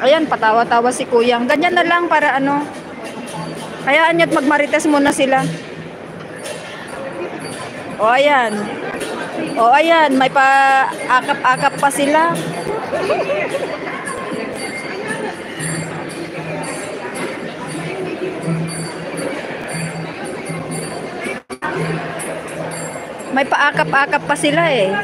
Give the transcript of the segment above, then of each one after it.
Ayan, patawa-tawa si Kuyang. Ganyan na lang para ano. Hayaan nyo't magmarites muna sila. O, ayan. O, ayan. May pa-akap-akap pa sila. May paakap-akap pa sila eh.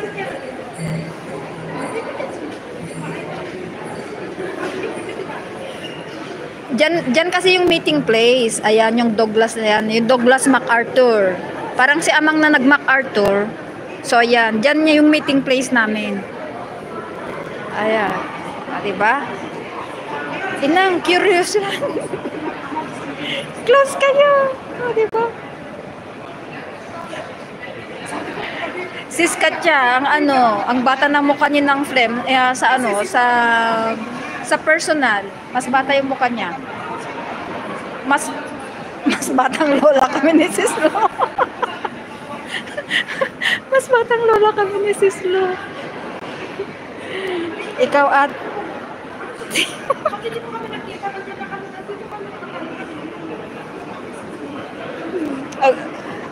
Diyan kasi yung meeting place. Ayan, yung Douglas na yan. Yung Douglas MacArthur. Parang si Amang na nag-MacArthur. So, ayan. Diyan niya yung meeting place namin. Ayan. Diba? Inang, curious lang. Close kayo. Diba? Sis Katya, ang bata na mukha niya ng Flem, sa personal, mas bata yung mukha niya. Mas batang lola kami ni Sis Lo. Mas batang lola kami ni Sis Lo. Ikaw at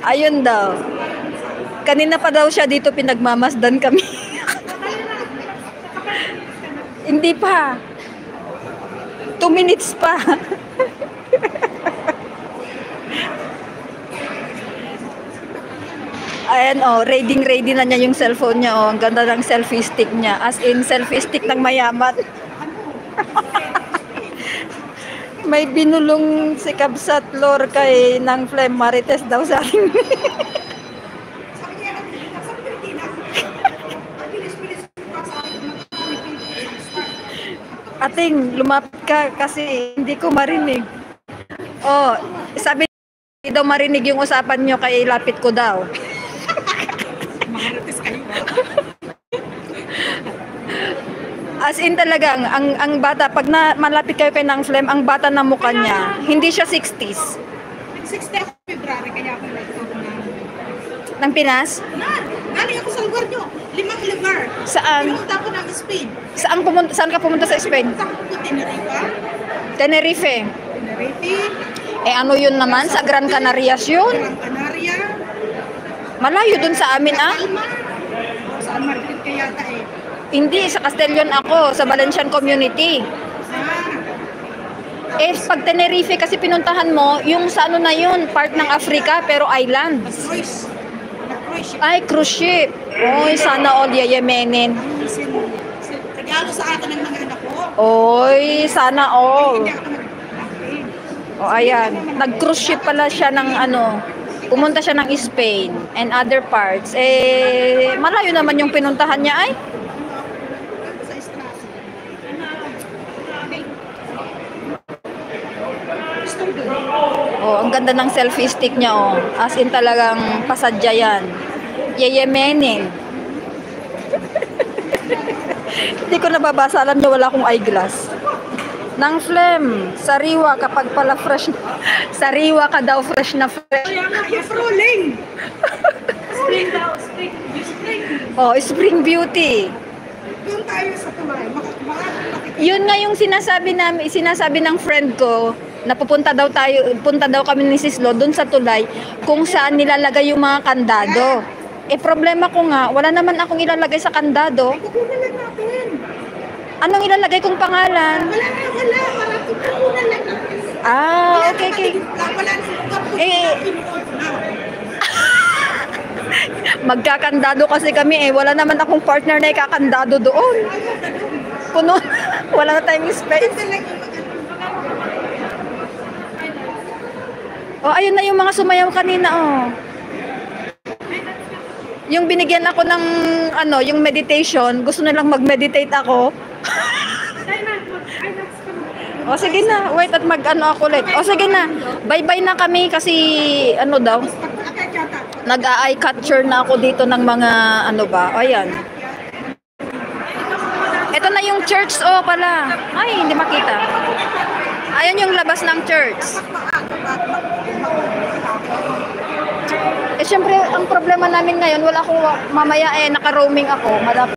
ayun daw. Kanina pa daw siya dito pinagmamasdan kami. Hindi pa. 2 minutes pa. Ayan ready na niya yung cellphone niya Ang ganda ng selfie stick niya. As in selfie stick ng mayaman. May binulong si Kabsat Lor kay ng Flem Marites daw sa akin. Ating, lumapit ka kasi hindi ko marinig. Sabi daw marinig yung usapan nyo kaya ilapit ko daw. As in talagang, ang bata, pag malapit kayo kay Nang Flem, ang bata na mukha niya, hindi siya 60s. 60 ako February, kaya ako nag-talk na. Ng Pinas? Galing ako sa lugar nyo. 5 lugar. Saan? Pinunta ko ng Spain. Saan ka pumunta sa Spain? Pinunta ko Tenerife. Tenerife. Ano yun naman? Sa Gran Canarias yun? Gran Canaria. Malayo dun sa amin Palma. Saan Margaret kaya eh? Hindi, sa Castellon ako, sa Valencian Community. Pag Tenerife kasi pinuntahan mo, yung sa ano na yun, part ng Africa, pero islands. Cruise. Ay, cruise ship. Oy, sana all yayemenin. Regalo sa akin ng mga anak ko. Oy, sana all. Hindi ako Ayan. Nag-cruise ship pala siya ng pumunta siya ng Spain and other parts. Malayo naman yung pinuntahan niya ay. Ang ganda ng selfie stick niya As in talagang pasadya yan. Yeyemenin. Hindi ko nababasa. Alam niyo, wala akong eyeglass. Nang Flem, sariwa kapag pala fresh. Sariwa ka daw, fresh na fresh. Kaya nga, yung rolling. Spring daw, spring. Spring beauty. Doon tayo sa tulay. Yun nga yung sinasabi ng friend ko, na punta daw kami ni Sis Lo doon sa tulay kung saan nilalagay yung mga kandado. Problema ko nga, wala naman akong ilalagay sa kandado. Kukunan lang natin. Anong ilalagay kong pangalan? Wala. Parating kukunan lang natin. Okay. Wala na lugar po. Magkakandado kasi kami Wala naman akong partner na ikakandado doon. Puno. Wala na tayong space. Ayun na yung mga sumayaw kanina Yung binigyan ako ng yung meditation, gusto nilang mag-meditate ako. Sige na, wait at ako ulit. Sige na. Bye-bye na kami kasi daw. Nag-eye capture na ako dito ng mga ayan. Ito na yung church pala. Ay, hindi makita. Ayan yung labas ng church. Siyempre, ang problema namin ngayon, wala akong mamaya naka-roaming ako.